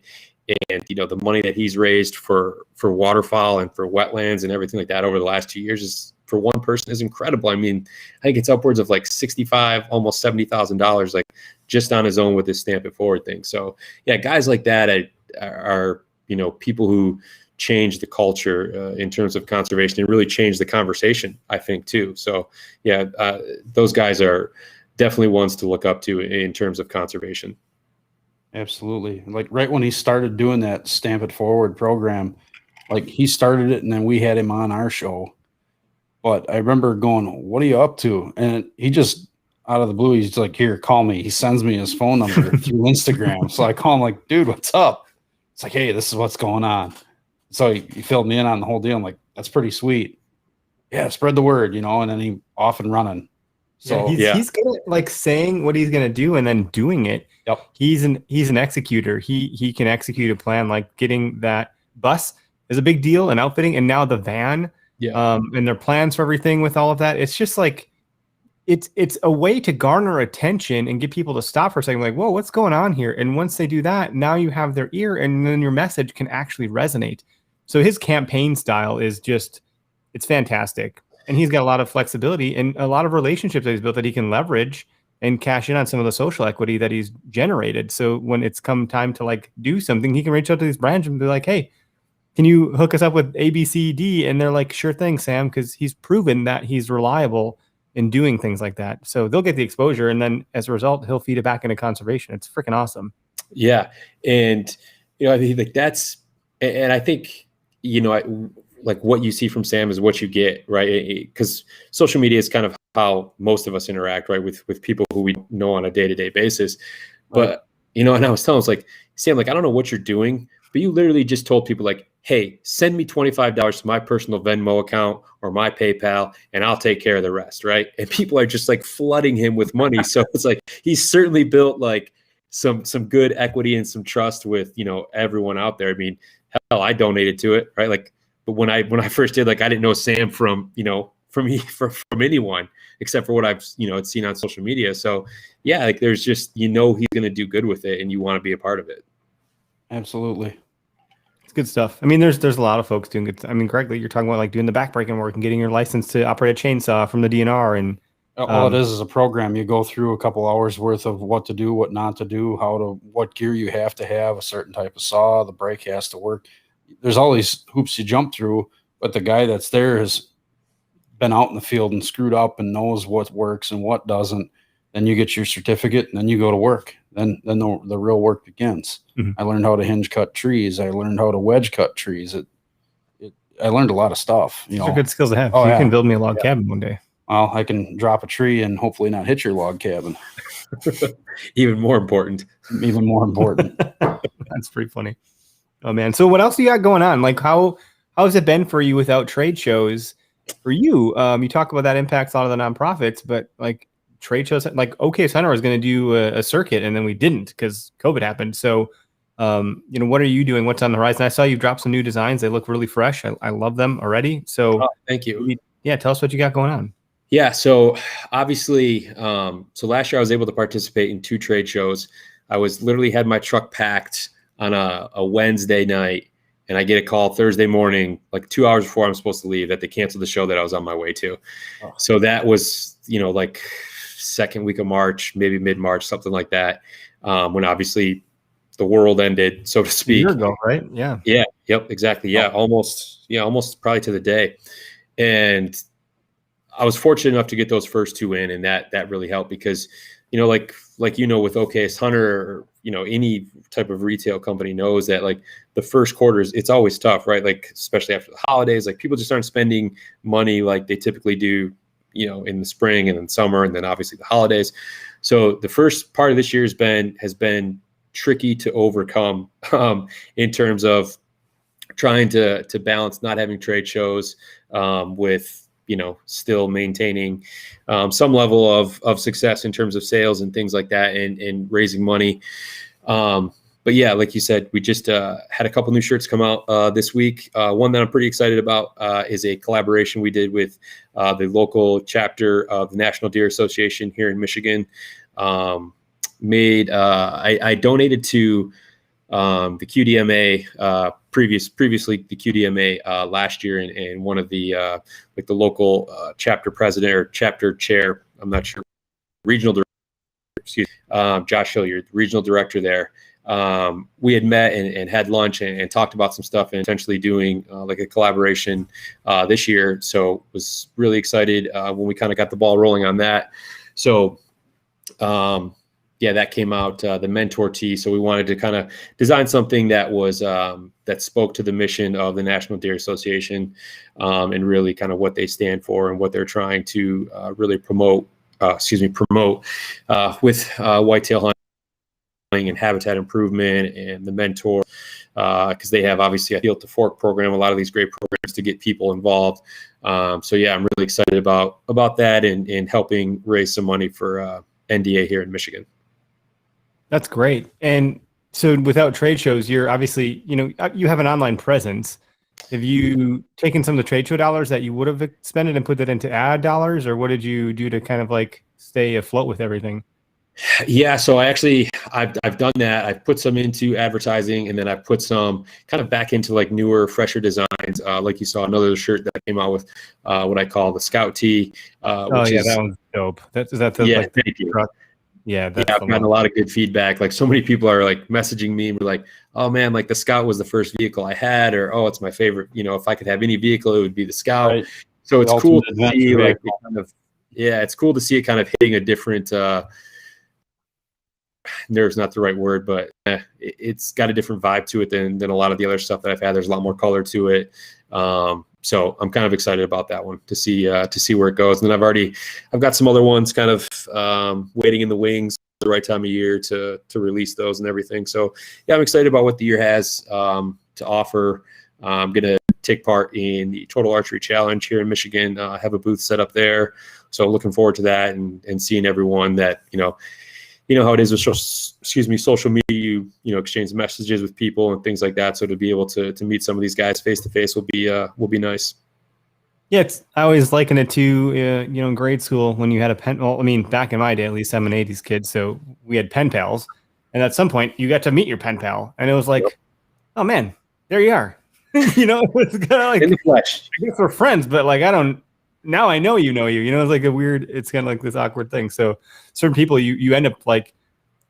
and, you know, the money that he's raised for waterfowl and for wetlands and everything like that over the last 2 years is, for one person, is incredible. I mean, I think it's upwards of like $65,000, almost $70,000, like just on his own with this Stamp It Forward thing. So yeah, guys like that are, you know, people who change the culture in terms of conservation and really change the conversation, I think, too. So yeah, those guys are definitely ones to look up to in terms of conservation. Absolutely. Like right when he started doing that Stamp It Forward program, like he started it and then we had him on our show. But I remember going, "What are you up to?" And he just out of the blue, he's like, "Here, call me." He sends me his phone number through Instagram. So I call him like, "Dude, what's up?" It's like, "Hey, this is what's going on." So he filled me in on the whole deal. I'm like, "That's pretty sweet." Yeah, spread the word, and then he off and running. So he's good at like saying what he's gonna do and then doing it. Yep. He's an executor. He can execute a plan. Like getting that bus is a big deal and outfitting, and now the van. Yeah. And their plans for everything with all of that. It's just like it's a way to garner attention and get people to stop for a second, like, whoa, what's going on here? And once they do that, now you have their ear, and then your message can actually resonate. So his campaign style is just, it's fantastic. And he's got a lot of flexibility and a lot of relationships that he's built that he can leverage and cash in on some of the social equity that he's generated. So when it's come time to like do something, he can reach out to these brands and be like, hey, can you hook us up with A, B, C, D? And they're like, sure thing, Sam, because he's proven that he's reliable in doing things like that. So they'll get the exposure, and then as a result, he'll feed it back into conservation. It's freaking awesome. Yeah. And, I think like that's, and I think, like what you see from Sam is what you get, right? Because social media is kind of how most of us interact, right? With people who we know on a day-to-day basis. But, and I was telling him, like, Sam, like, I don't know what you're doing, but you literally just told people like, hey, send me $25 to my personal Venmo account or my PayPal, and I'll take care of the rest, right? And people are just like flooding him with money. So it's like he's certainly built like some good equity and some trust with everyone out there. I mean, hell, I donated to it, right? Like, but when I first did, like, I didn't know Sam from from anyone except for what I've had seen on social media. So yeah, like there's just he's going to do good with it, and you want to be a part of it. absolutely. It's good stuff. I mean, there's a lot of folks doing good. I mean, Greg, you're talking about like doing the backbreaking work and getting your license to operate a chainsaw from the DNR. And all it is a program. You go through a couple hours worth of what to do, what not to do, what gear you have to have, a certain type of saw, the brake has to work. There's all these hoops you jump through, but the guy that's there has been out in the field and screwed up and knows what works and what doesn't. Then you get your certificate, and then you go to work. Then the real work begins. Mhm. I learned how to hinge cut trees. I learned how to wedge cut trees. I learned a lot of stuff. those are good skills to have. Oh, You yeah. can build me a log cabin one day. Well, I can drop a tree and hopefully not hit your log cabin. Even more important. Even more important. That's pretty funny. Oh man. So what else do you got going on? Like how has it been for you without trade shows? For you, you talk about that impacts a lot of the nonprofits, but like trade shows, like OK Hunter was going to do a circuit, and then we didn't because COVID happened. So, what are you doing? What's on the horizon? I saw you drop some new designs. They look really fresh. I love them already. So thank you. Yeah. Tell us what you got going on. Yeah. So obviously, so last year I was able to participate in 2 trade shows. I was literally had my truck packed on a Wednesday night, and I get a call Thursday morning, like 2 hours before I'm supposed to leave, that they canceled the show that I was on my way to. Oh. So that was, like second week of March, maybe mid-March, something like that. When obviously the world ended, so to speak. A year ago, right? Yeah. Yeah. Yep. Exactly. Yeah. Almost probably to the day. And I was fortunate enough to get those first 2 in, and that really helped because, like with OKS Hunter, or, any type of retail company knows that like the first quarters, it's always tough, right? Like, especially after the holidays, like people just aren't spending money like they typically do, in the spring and in summer, and then obviously the holidays. So the first part of this year has been tricky to overcome in terms of trying to balance not having trade shows with, still maintaining some level of success in terms of sales and things like that, and raising money. But yeah, like you said, we just had a couple new shirts come out this week. One that I'm pretty excited about is a collaboration we did with the local chapter of the National Deer Association here in Michigan. I donated to the QDMA previously the QDMA last year, and one of the like the local chapter president or chapter chair, I'm not sure, regional director, Josh Hilliard, regional director there. We had met and had lunch and talked about some stuff, and potentially doing like a collaboration this year. So was really excited when we kind of got the ball rolling on that. So that came out, the Mentor Tee. So we wanted to kind of design something that was that spoke to the mission of the National Deer Association, and really kind of what they stand for and what they're trying to really promote with whitetail hunting and habitat improvement and the Mentor, because they have obviously a Field to Fork program, a lot of these great programs to get people involved. So yeah, I'm really excited about that and helping raise some money for NDA here in Michigan. That's great. And so without trade shows, you're obviously, you have an online presence. Have you taken some of the trade show dollars that you would have expended and put that into ad dollars, or what did you do to kind of like stay afloat with everything? Yeah, so I've done that. I've put some into advertising, and then I've put some kind of back into like newer, fresher designs. Like you saw another shirt that came out with what I call the Scout Tee. That one's dope. Thank you. Yeah, I've gotten a lot of good feedback. Like so many people are like messaging me and be like, "Oh man, like the Scout was the first vehicle I had," or "Oh, it's my favorite. If I could have any vehicle, it would be the Scout." Right. So it's cool to see like it's cool to see it kind of hitting a different. Nerve's not the right word, but it's got a different vibe to it than a lot of the other stuff that I've had. There's a lot more color to it. So I'm kind of excited about that one to see where it goes. And then I've got some other ones kind of waiting in the wings at the right time of year to release those and everything. So yeah, I'm excited about what the year has to offer. I'm going to take part in the Total Archery Challenge here in Michigan. Have a booth set up there. So looking forward to that and seeing everyone that, how it is with social media, you exchange messages with people and things like that. So to be able to meet some of these guys face to face will be nice. Yeah, I always liken it to in grade school when you had a pen. Well, I mean, back in my day, at least I'm an '80s kid, so we had pen pals, and at some point you got to meet your pen pal, and it was like, oh man, there you are. It was kind of like in the flesh. I guess we're friends, but like now I know you. It's like it's kind of like this awkward thing. So certain people you end up like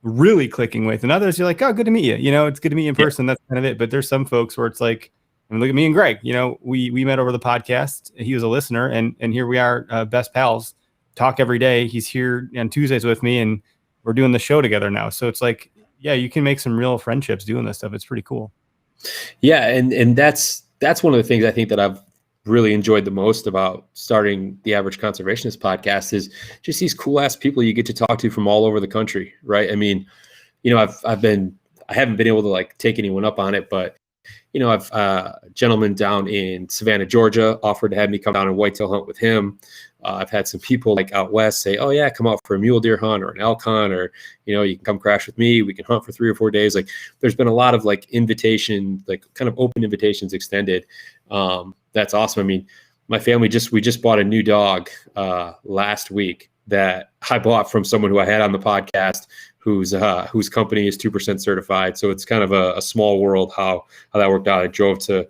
really clicking with, and others you're like, oh, good to meet you. It's good to meet you in person. That's kind of it. But there's some folks where it's like, look at me and Greg. We met over the podcast. He was a listener, and here we are, best pals. Talk every day. He's here on Tuesdays with me, and we're doing the show together now. So it's like, yeah, you can make some real friendships doing this stuff. It's pretty cool. Yeah, and that's one of the things I think that I've really enjoyed the most about starting the Average Conservationist podcast is just these cool ass people you get to talk to from all over the country, right? I mean, I haven't been able to like take anyone up on it, but I've a gentleman down in Savannah, Georgia, offered to have me come down and whitetail hunt with him. I've had some people like out west say, "Oh yeah, come out for a mule deer hunt or an elk hunt, or you can come crash with me. We can hunt for 3 or 4 days." Like, there's been a lot of like invitation, like kind of open invitations extended. That's awesome. I mean, my family we just bought a new dog last week that I bought from someone who I had on the podcast, whose company is 2% certified. So it's kind of a small world how that worked out. I drove to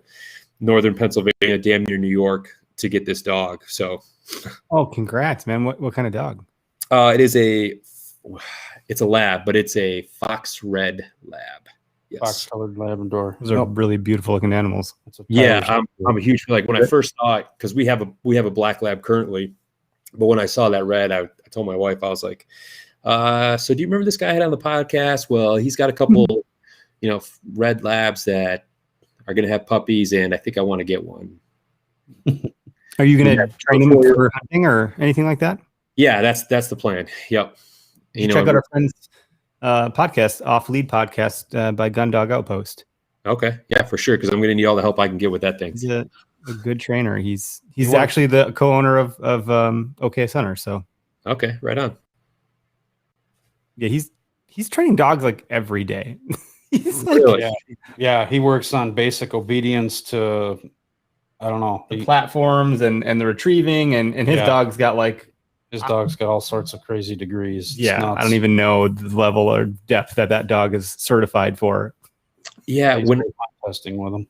northern Pennsylvania, damn near New York, to get this dog. So, oh, congrats, man! What kind of dog? It's a lab, but it's a fox red lab. Yes. Fox-colored Labrador. Those are really beautiful looking animals. I'm a huge, like when I first saw it, because we have a black lab currently, but when I saw that red, I told my wife, I was like, so do you remember this guy I had on the podcast? Well, he's got a couple, red labs that are going to have puppies, and I think I want to get one. Are you going to train them for hunting or anything like that? Yeah, that's the plan. Yep. Check out our friends' podcast, Off Lead Podcast by Gundog Outpost. Okay, yeah, for sure, because I'm going to need all the help I can get with that thing. He's a good trainer. He's actually the co-owner of OKS Hunter. So okay, right on. Yeah, he's training dogs like every day. He's like, really? Yeah, he works on basic obedience to, I don't know, the platforms and the retrieving, and his dog's got like. His dog's got all sorts of crazy degrees. I don't even know the level or depth that dog is certified for. Yeah, when testing with him.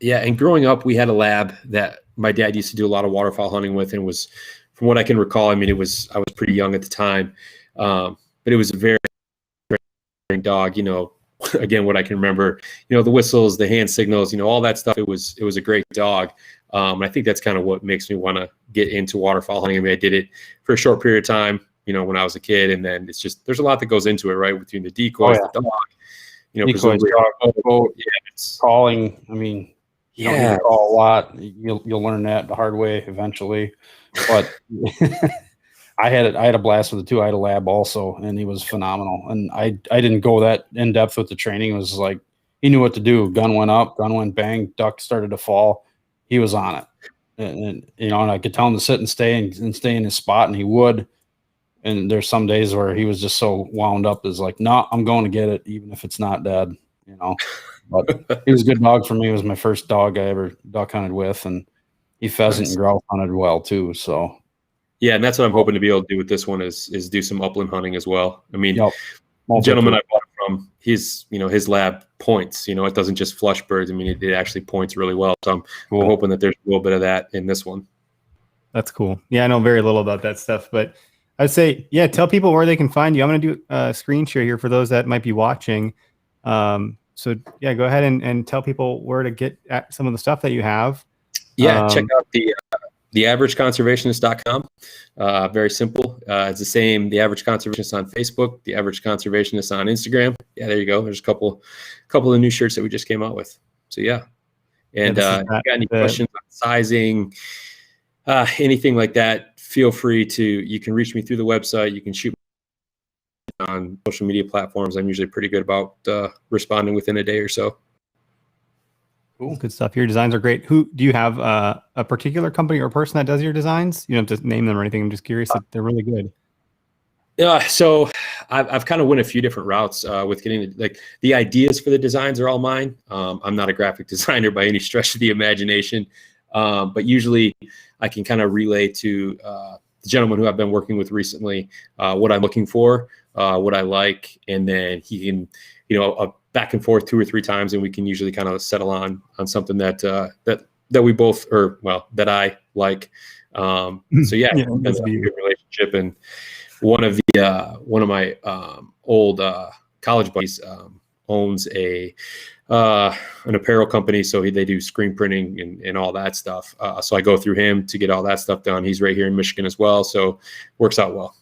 Yeah, and growing up, we had a lab that my dad used to do a lot of waterfowl hunting with, and it was, from what I can recall, I mean, I was pretty young at the time, but it was a very dog. Again, what I can remember, the whistles, the hand signals, all that stuff. It was a great dog. I think that's kind of what makes me want to get into waterfowl hunting. I mean, I did it for a short period of time, when I was a kid. And then it's just, there's a lot that goes into it, right? Between the decoys, the dog, Decoys, presumably- dog, boat, it's calling. I mean, you don't need to call a lot. You'll learn that the hard way eventually. But I had a blast with it too. I had a lab also, and he was phenomenal. And I didn't go that in depth with the training. It was like he knew what to do. Gun went up, gun went bang, duck started to fall. He was on it, and and I could tell him to sit and stay in his spot, and he would. And there's some days where he was just so wound up, is like, no, I'm going to get it, even if it's not dead. But he was a good dog for me. It was my first dog I ever duck hunted with, and he pheasant and grouse hunted well too. So. Yeah, and that's what I'm hoping to be able to do with this one is do some upland hunting as well. I mean, the gentleman I bought it from, his lab points. It doesn't just flush birds. I mean, it actually points really well. So I'm hoping that there's a little bit of that in this one. That's cool. Yeah, I know very little about that stuff, but I'd say, tell people where they can find you. I'm going to do a screen share here for those that might be watching. So go ahead and tell people where to get at some of the stuff that you have. Yeah, check out the averageconservationist.com. Very simple. It's the same. The Average Conservationist on Facebook, the Average Conservationist on Instagram. Yeah, there you go. There's a couple of new shirts that we just came out with. So and if you got any questions on sizing, anything like that, feel free to. You can reach me through the website. You can shoot me on social media platforms. I'm usually pretty good about responding within a day or so. Cool. Good stuff. Your designs are great. Who do you have a particular company or person that does your designs? You don't have to name them or anything. I'm just curious. They're really good. Yeah. So I've kind of went a few different routes with getting the ideas for the designs are all mine. I'm not a graphic designer by any stretch of the imagination. But usually I can kind of relay to the gentleman who I've been working with recently what I'm looking for, what I like, and then he can, back and forth 2 or 3 times, and we can usually kind of settle on something that we both, that I like. So it's a good relationship. And one of my old college buddies owns an apparel company, so they do screen printing and all that stuff. So I go through him to get all that stuff done. He's right here in Michigan as well, so works out well.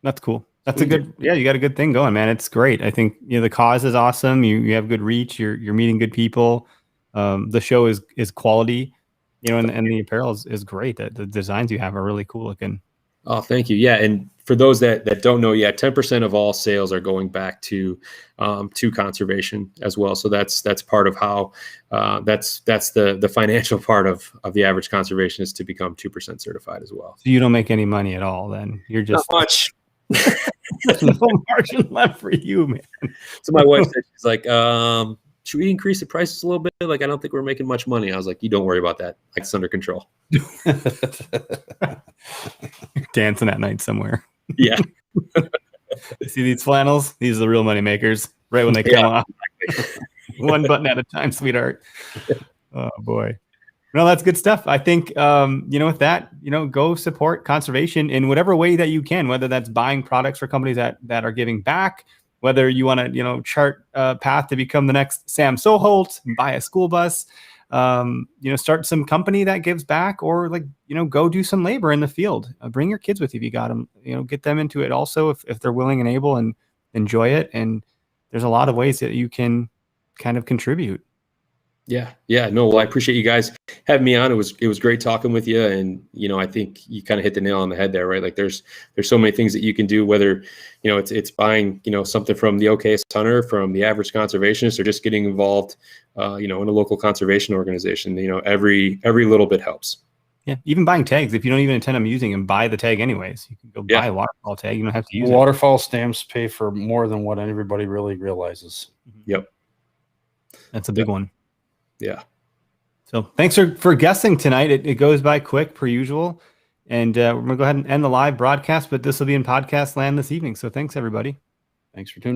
That's cool. That's a good, you got a good thing going, man. It's great. I think, the cause is awesome. You have good reach. You're meeting good people. The show is quality, and the apparel is great. The designs you have are really cool looking. Oh, thank you. Yeah. And for those that don't know yet, 10% of all sales are going back to conservation as well. So that's part of how that's the financial part of the Average Conservationist to become 2% certified as well. So you don't make any money at all then? You're just not much. There's no margin left for you, man. So my wife said, she's like, should we increase the prices a little bit? Like, I don't think we're making much money. I was like, you don't worry about that. It's under control. Dancing at night somewhere. Yeah. See these flannels? These are the real money makers. Right when they come off. One button at a time, sweetheart. Oh boy. No, that's good stuff. I think, with that, go support conservation in whatever way that you can, whether that's buying products for companies that are giving back, whether you want to, chart a path to become the next Sam Soholt, buy a school bus, start some company that gives back, or go do some labor in the field. Bring your kids with you if you got them, get them into it also if they're willing and able and enjoy it. And there's a lot of ways that you can kind of contribute. Yeah. No, well, I appreciate you guys having me on. It was great talking with you. And, I think you kind of hit the nail on the head there, right? Like there's so many things that you can do, whether, it's buying, something from the OKS Hunter, from the Average Conservationist, or just getting involved, in a local conservation organization. Every little bit helps. Yeah. Even buying tags. If you don't even intend on using them, buy the tag anyways. You can go buy a waterfall tag. You don't have to use it. Waterfall stamps pay for more than what everybody really realizes. Yep. That's a big one. Yeah. So thanks for guessing tonight. It goes by quick per usual. And we're going to go ahead and end the live broadcast, but this will be in podcast land this evening. So thanks, everybody. Thanks for tuning in.